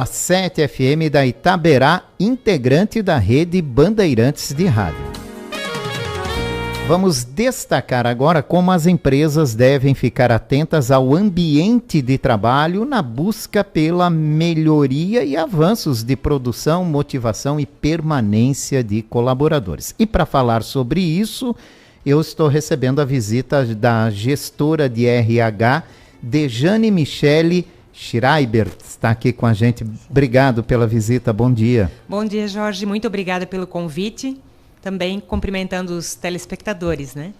a 7 FM da Itaberá, integrante da rede Bandeirantes de Rádio. Vamos destacar agora como as empresas devem ficar atentas ao ambiente de trabalho na busca pela melhoria e avanços de produção, motivação e permanência de colaboradores. E para falar sobre isso, eu estou recebendo a visita da gestora de RH, Dejane Michele Schreiber, está aqui com a gente. Obrigado pela visita, bom dia. Bom dia, Jorge, muito obrigada pelo convite. Também cumprimentando os telespectadores, né?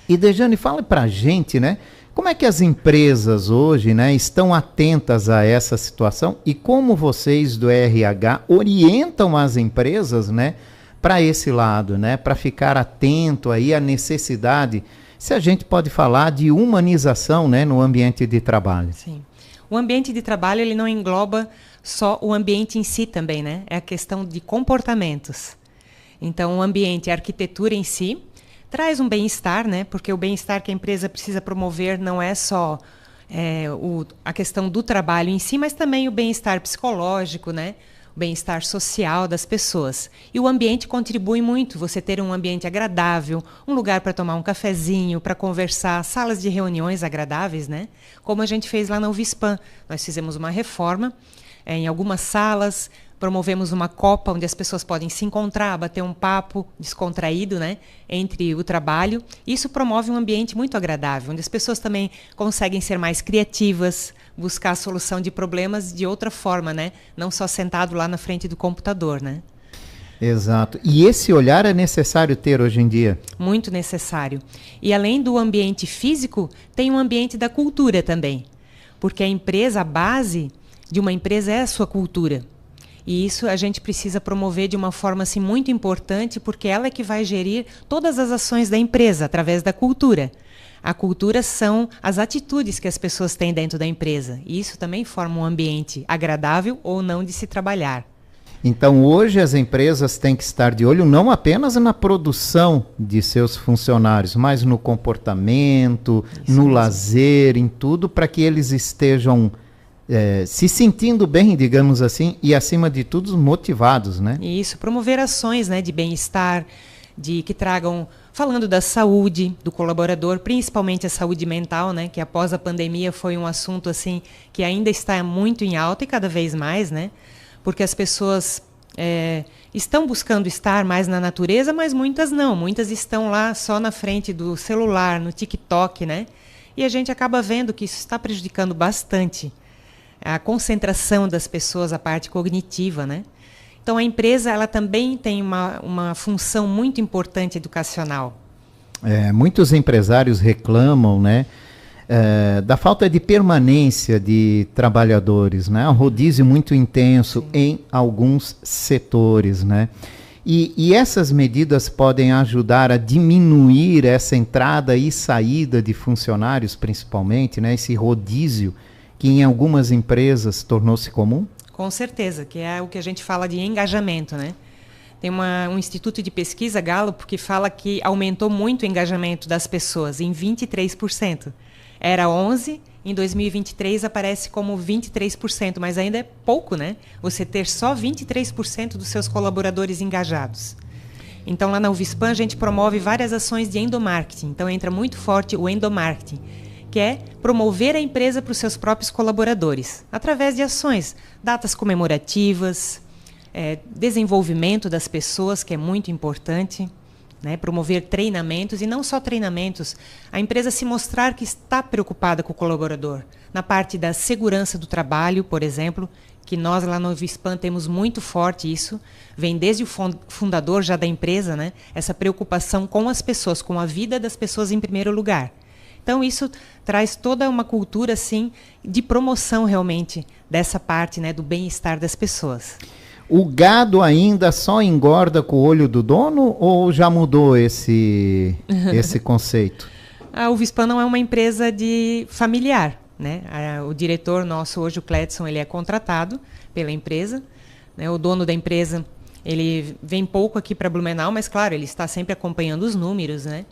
E Dejane, fala para a gente, né? Como é que as empresas hoje, né, estão atentas a essa situação e como vocês do RH orientam as empresas, né, para esse lado, né, para ficar atento aí à necessidade, se a gente pode falar de humanização, né, no ambiente de trabalho. Sim. O ambiente de trabalho, ele não engloba só o ambiente em si também, né? É a questão de comportamentos. Então, o ambiente, a arquitetura em si, traz um bem-estar, né? Porque o bem-estar que a empresa precisa promover não é só a questão do trabalho em si, mas também o bem-estar psicológico, né? O bem-estar social das pessoas. E o ambiente contribui muito, você ter um ambiente agradável, um lugar para tomar um cafezinho, para conversar, salas de reuniões agradáveis, né? Como a gente fez lá na UFSPam. Nós fizemos uma reforma em algumas salas, promovemos uma copa onde as pessoas podem se encontrar, bater um papo descontraído, né, entre o trabalho. Isso promove um ambiente muito agradável, onde as pessoas também conseguem ser mais criativas, buscar a solução de problemas de outra forma, né, não só sentado lá na frente do computador, né. Exato. E esse olhar é necessário ter hoje em dia? Muito necessário. E além do ambiente físico, tem um ambiente da cultura também. Porque a empresa, a base de uma empresa é a sua cultura. E isso a gente precisa promover de uma forma assim, muito importante, porque ela é que vai gerir todas as ações da empresa, através da cultura. A cultura são as atitudes que as pessoas têm dentro da empresa. E isso também forma um ambiente agradável ou não de se trabalhar. Então, hoje as empresas têm que estar de olho não apenas na produção de seus funcionários, mas no comportamento, no lazer, em tudo, para que eles estejam se sentindo bem, digamos assim, e acima de tudo motivados, né? Isso, promover ações, né, de bem-estar, que tragam, falando da saúde do colaborador, principalmente a saúde mental, né, que após a pandemia foi um assunto assim que ainda está muito em alta e cada vez mais, né? Porque as pessoas estão buscando estar mais na natureza, mas muitas não, muitas estão lá só na frente do celular, no TikTok, né? E a gente acaba vendo que isso está prejudicando bastante a concentração das pessoas, a parte cognitiva, né? Então, a empresa ela também tem uma função muito importante educacional. Muitos empresários reclamam, né, da falta de permanência de trabalhadores, né? Um rodízio muito intenso em alguns setores, né? E essas medidas podem ajudar a diminuir essa entrada e saída de funcionários, principalmente, né? Esse rodízio que em algumas empresas tornou-se comum? Com certeza, que é o que a gente fala de engajamento, né? Tem um instituto de pesquisa, Gallup, que fala que aumentou muito o engajamento das pessoas, em 23%. Era 11%, em 2023 aparece como 23%, mas ainda é pouco, né? Você ter só 23% dos seus colaboradores engajados. Então, lá na UFSPam, a gente promove várias ações de endomarketing. Então, entra muito forte o endomarketing, que é promover a empresa para os seus próprios colaboradores, através de ações, datas comemorativas, desenvolvimento das pessoas, que é muito importante, né? Promover treinamentos, e não só treinamentos, a empresa se mostrar que está preocupada com o colaborador, na parte da segurança do trabalho, por exemplo, que nós lá no UFSPam temos muito forte isso, vem desde o fundador já da empresa, né? Essa preocupação com as pessoas, com a vida das pessoas em primeiro lugar. Então, isso traz toda uma cultura assim, de promoção realmente dessa parte, né, do bem-estar das pessoas. O gado ainda só engorda com o olho do dono ou já mudou esse conceito? A UFSPam não é uma empresa familiar, né? O diretor nosso hoje, o Cledson, ele é contratado pela empresa, né? O dono da empresa, ele vem pouco aqui para Blumenau, mas claro, ele está sempre acompanhando os números, né?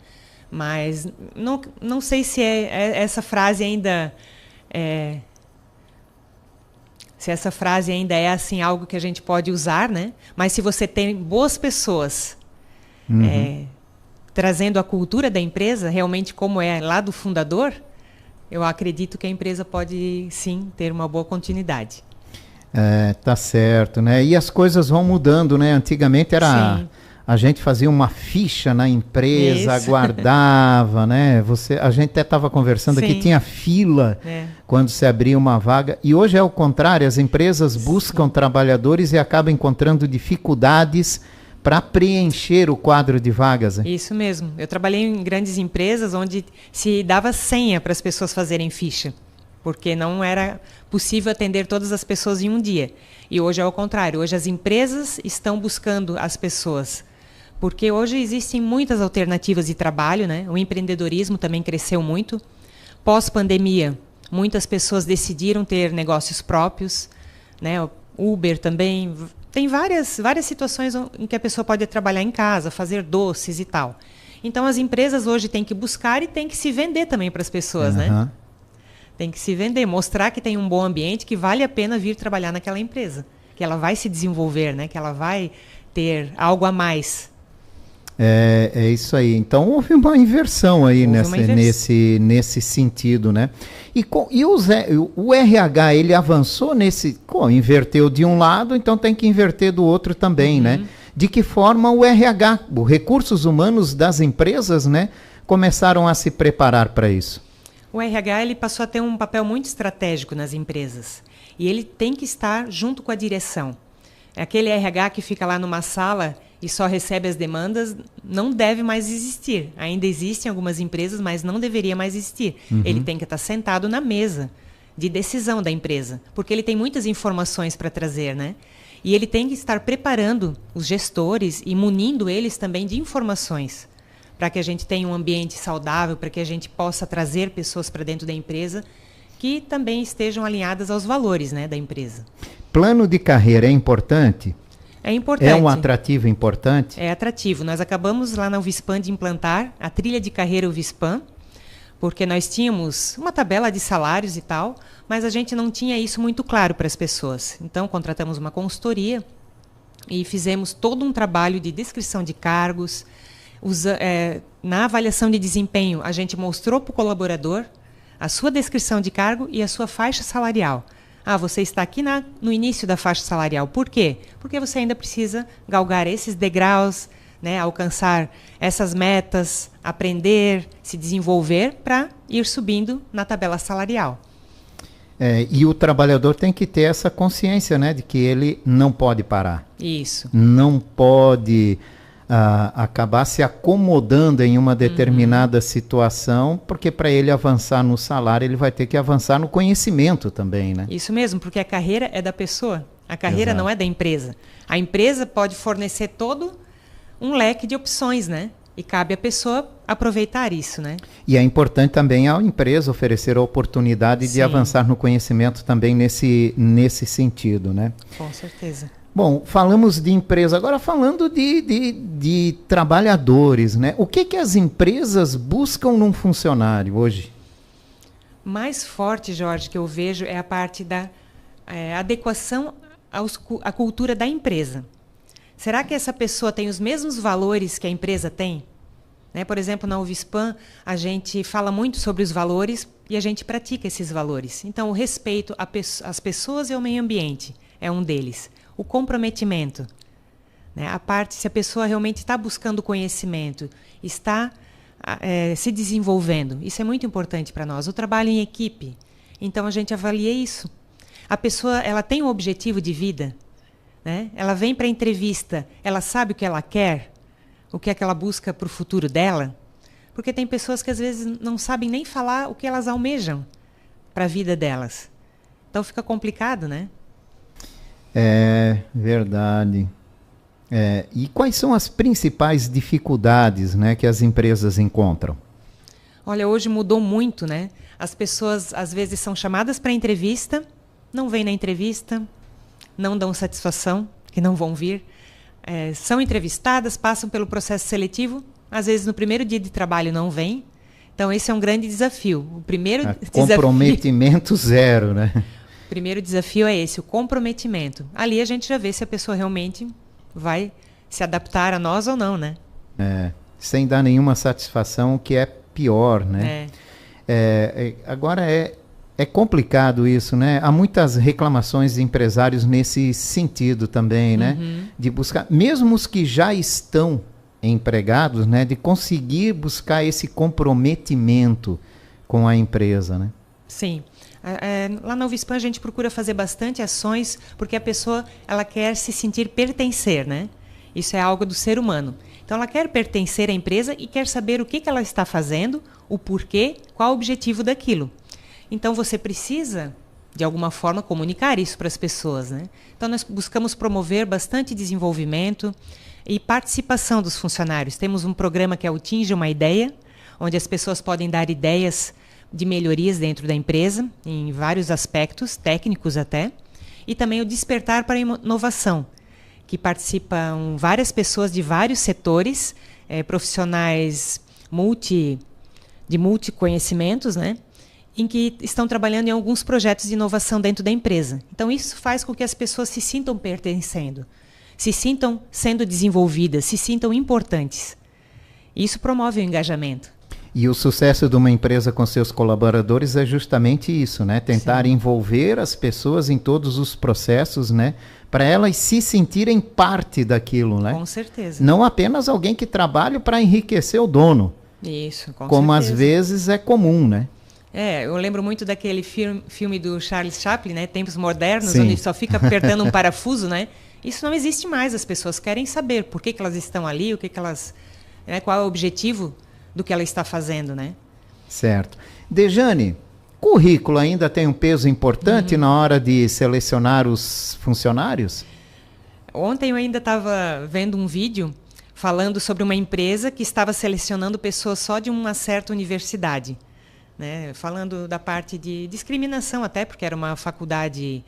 Mas não sei se essa frase ainda se essa frase ainda é assim algo que a gente pode usar, né? Mas se você tem boas pessoas trazendo a cultura da empresa, realmente como é lá do fundador, eu acredito que a empresa pode sim ter uma boa continuidade. Tá certo, né? E as coisas vão mudando, né? Antigamente era... Sim. A gente fazia uma ficha na empresa, aguardava, né? A gente até estava conversando aqui, tinha fila quando se abria uma vaga. E hoje é o contrário, as empresas buscam trabalhadores e acabam encontrando dificuldades para preencher o quadro de vagas. Hein? Isso mesmo. Eu trabalhei em grandes empresas onde se dava senha para as pessoas fazerem ficha, porque não era possível atender todas as pessoas em um dia. E hoje é o contrário. Hoje as empresas estão buscando as pessoas. Porque hoje existem muitas alternativas de trabalho, né? O empreendedorismo também cresceu muito. Pós-pandemia, muitas pessoas decidiram ter negócios próprios, né? O Uber também. Tem várias situações em que a pessoa pode trabalhar em casa, fazer doces e tal. Então, as empresas hoje têm que buscar e têm que se vender também para as pessoas, né? Tem que se vender, mostrar que tem um bom ambiente, que vale a pena vir trabalhar naquela empresa, que ela vai se desenvolver, né? Que ela vai ter algo a mais. É isso aí. Então houve uma inversão aí nesse sentido, né? E o RH, ele avançou inverteu de um lado, então tem que inverter do outro também, né? De que forma o RH, os recursos humanos das empresas, né, começaram a se preparar para isso? O RH ele passou a ter um papel muito estratégico nas empresas. E ele tem que estar junto com a direção. Aquele RH que fica lá numa sala e só recebe as demandas, não deve mais existir. Ainda existem algumas empresas, mas não deveria mais existir. Ele tem que estar sentado na mesa de decisão da empresa, porque ele tem muitas informações para trazer, né? E ele tem que estar preparando os gestores e munindo eles também de informações, para que a gente tenha um ambiente saudável, para que a gente possa trazer pessoas para dentro da empresa que também estejam alinhadas aos valores, né, da empresa. Plano de carreira é importante? É importante. É um atrativo importante? É atrativo. Nós acabamos lá na UVISPAN de implantar a trilha de carreira UVISPAN, porque nós tínhamos uma tabela de salários e tal, mas a gente não tinha isso muito claro para as pessoas. Então, contratamos uma consultoria e fizemos todo um trabalho de descrição de cargos. Na avaliação de desempenho, a gente mostrou para o colaborador a sua descrição de cargo e a sua faixa salarial. Você está aqui no início da faixa salarial. Por quê? Porque você ainda precisa galgar esses degraus, né, alcançar essas metas, aprender, se desenvolver para ir subindo na tabela salarial. E o trabalhador tem que ter essa consciência, né, de que ele não pode parar. Isso. Não pode acabar se acomodando em uma determinada situação, porque para ele avançar no salário, ele vai ter que avançar no conhecimento também, né? Isso mesmo, porque a carreira é da pessoa, a carreira não é da empresa. A empresa pode fornecer todo um leque de opções, né? E cabe à pessoa aproveitar isso, né? E é importante também à empresa oferecer a oportunidade de avançar no conhecimento também nesse sentido, né? Com certeza. Bom, falamos de empresa, agora falando de trabalhadores, né? O que as empresas buscam num funcionário hoje? Mais forte, Jorge, que eu vejo é a parte da adequação à cultura da empresa. Será que essa pessoa tem os mesmos valores que a empresa tem? Né? Por exemplo, na UVISPAN, a gente fala muito sobre os valores e a gente pratica esses valores. Então, o respeito às pessoas e ao meio ambiente é um deles. O comprometimento, né? A parte se a pessoa realmente está buscando conhecimento, está se desenvolvendo. Isso é muito importante para nós. O trabalho em equipe. Então, a gente avalia isso. A pessoa ela tem um objetivo de vida, né? Ela vem para a entrevista, ela sabe o que ela quer, o que é que ela busca para o futuro dela. Porque tem pessoas que às vezes não sabem nem falar o que elas almejam para a vida delas. Então, fica complicado, né? É verdade. E quais são as principais dificuldades, né, que as empresas encontram? Olha, hoje mudou muito, né? As pessoas, às vezes, são chamadas para entrevista, não vêm na entrevista, não dão satisfação, que não vão vir. São entrevistadas, passam pelo processo seletivo, às vezes no primeiro dia de trabalho não vêm. Então, esse é um grande desafio. O primeiro desafio... Comprometimento zero, né? O primeiro desafio é esse, o comprometimento. Ali a gente já vê se a pessoa realmente vai se adaptar a nós ou não, né? Sem dar nenhuma satisfação, o que é pior, né? Agora é complicado isso, né? Há muitas reclamações de empresários nesse sentido também, né? De buscar, mesmo os que já estão empregados, né? De conseguir buscar esse comprometimento com a empresa, né? Sim. Lá na UFSPam a gente procura fazer bastante ações porque a pessoa ela quer se sentir pertencer, né? Isso é algo do ser humano. Então ela quer pertencer à empresa e quer saber o que ela está fazendo, o porquê, qual o objetivo daquilo. Então você precisa, de alguma forma, comunicar isso para as pessoas, né? Então nós buscamos promover bastante desenvolvimento e participação dos funcionários. Temos um programa que é o Tinge uma Ideia, onde as pessoas podem dar ideias de melhorias dentro da empresa, em vários aspectos, técnicos até, e também o Despertar para a Inovação, que participam várias pessoas de vários setores, profissionais de multiconhecimentos, né? Em que estão trabalhando em alguns projetos de inovação dentro da empresa. Então, isso faz com que as pessoas se sintam pertencendo, se sintam sendo desenvolvidas, se sintam importantes. Isso promove o engajamento. E o sucesso de uma empresa com seus colaboradores é justamente isso, né? Tentar envolver as pessoas em todos os processos, né? Para elas se sentirem parte daquilo, né? Com certeza. Não apenas alguém que trabalha para enriquecer o dono. Isso, com como certeza. Às vezes é comum, né? Eu lembro muito daquele filme do Charles Chaplin, né? Tempos Modernos, Sim. onde só fica apertando um parafuso, né? Isso não existe mais. As pessoas querem saber por que elas estão ali, o que elas, né? Qual é o objetivo do que ela está fazendo, né? Certo. Dejane, currículo ainda tem um peso importante na hora de selecionar os funcionários? Ontem eu ainda estava vendo um vídeo falando sobre uma empresa que estava selecionando pessoas só de uma certa universidade, né? Falando da parte de discriminação até, porque era uma faculdade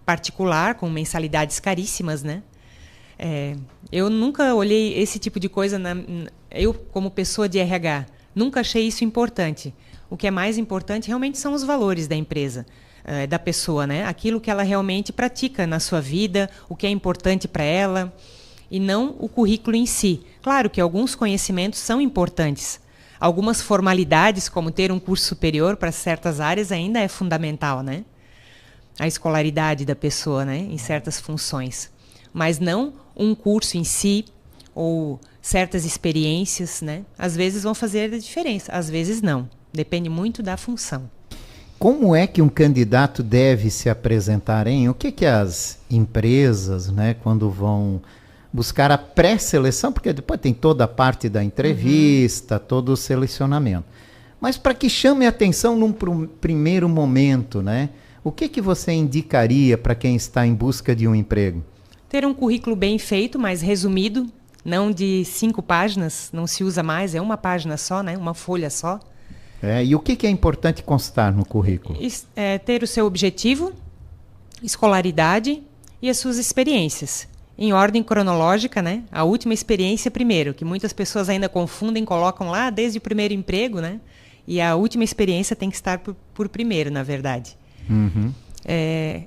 particular com mensalidades caríssimas, né? Eu nunca olhei esse tipo de coisa, eu como pessoa de RH, nunca achei isso importante. O que é mais importante realmente são os valores da empresa, da pessoa, né? Aquilo que ela realmente pratica na sua vida, o que é importante para ela, e não o currículo em si. Claro que alguns conhecimentos são importantes. Algumas formalidades, como ter um curso superior para certas áreas, ainda é fundamental, né? A escolaridade da pessoa, né? Em certas funções. Mas não um curso em si ou certas experiências, né? Às vezes vão fazer a diferença, às vezes não. Depende muito da função. Como é que um candidato deve se apresentar, hein? O que as empresas, né, quando vão buscar a pré-seleção, porque depois tem toda a parte da entrevista, todo o selecionamento. Mas para que chame a atenção num primeiro momento, né? O que você indicaria para quem está em busca de um emprego? Ter um currículo bem feito, mas resumido, não de 5 páginas, não se usa mais, é uma página só, né? Uma folha só. E o que é importante constar no currículo? Ter o seu objetivo, escolaridade e as suas experiências. Em ordem cronológica, né? A última experiência primeiro, que muitas pessoas ainda confundem, colocam lá desde o primeiro emprego, né? E a última experiência tem que estar por primeiro, na verdade.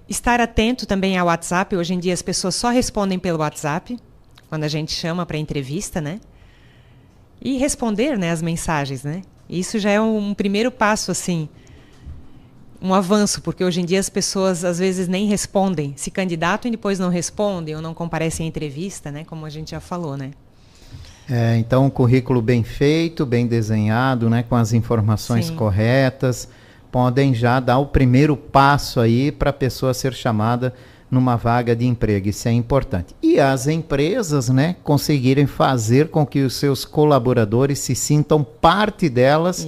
Estar atento também ao WhatsApp. Hoje em dia as pessoas só respondem pelo WhatsApp, quando a gente chama para entrevista, né? E responder, né, as mensagens, né? Isso já é um primeiro passo, assim, um avanço, porque hoje em dia as pessoas às vezes nem respondem, se candidatam e depois não respondem ou não comparecem à entrevista, né? Como a gente já falou, né? Então, um currículo bem feito, bem desenhado, né, com as informações corretas, podem já dar o primeiro passo aí para a pessoa ser chamada numa vaga de emprego. Isso é importante. E as empresas, né, conseguirem fazer com que os seus colaboradores se sintam parte delas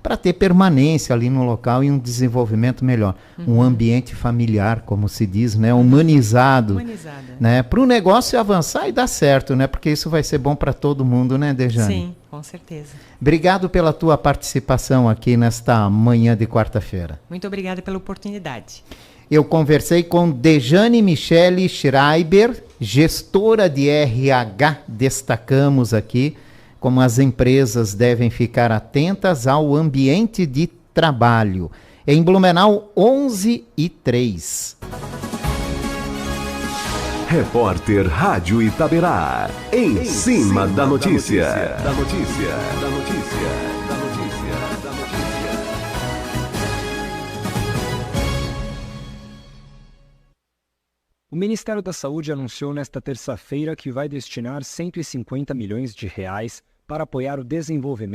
para ter permanência ali no local e um desenvolvimento melhor. Um ambiente familiar, como se diz, né, humanizado. Né, para o negócio avançar e dar certo, né, porque isso vai ser bom para todo mundo, né, Dejane? Sim, com certeza. Obrigado pela tua participação aqui nesta manhã de quarta-feira. Muito obrigada pela oportunidade. Eu conversei com Dejane Michele Schreiber, gestora de RH. Destacamos aqui como as empresas devem ficar atentas ao ambiente de trabalho. Em Blumenau, 11h03. Repórter Rádio Itaberá, em cima da notícia. O Ministério da Saúde anunciou nesta terça-feira que vai destinar R$ 150 milhões para apoiar o desenvolvimento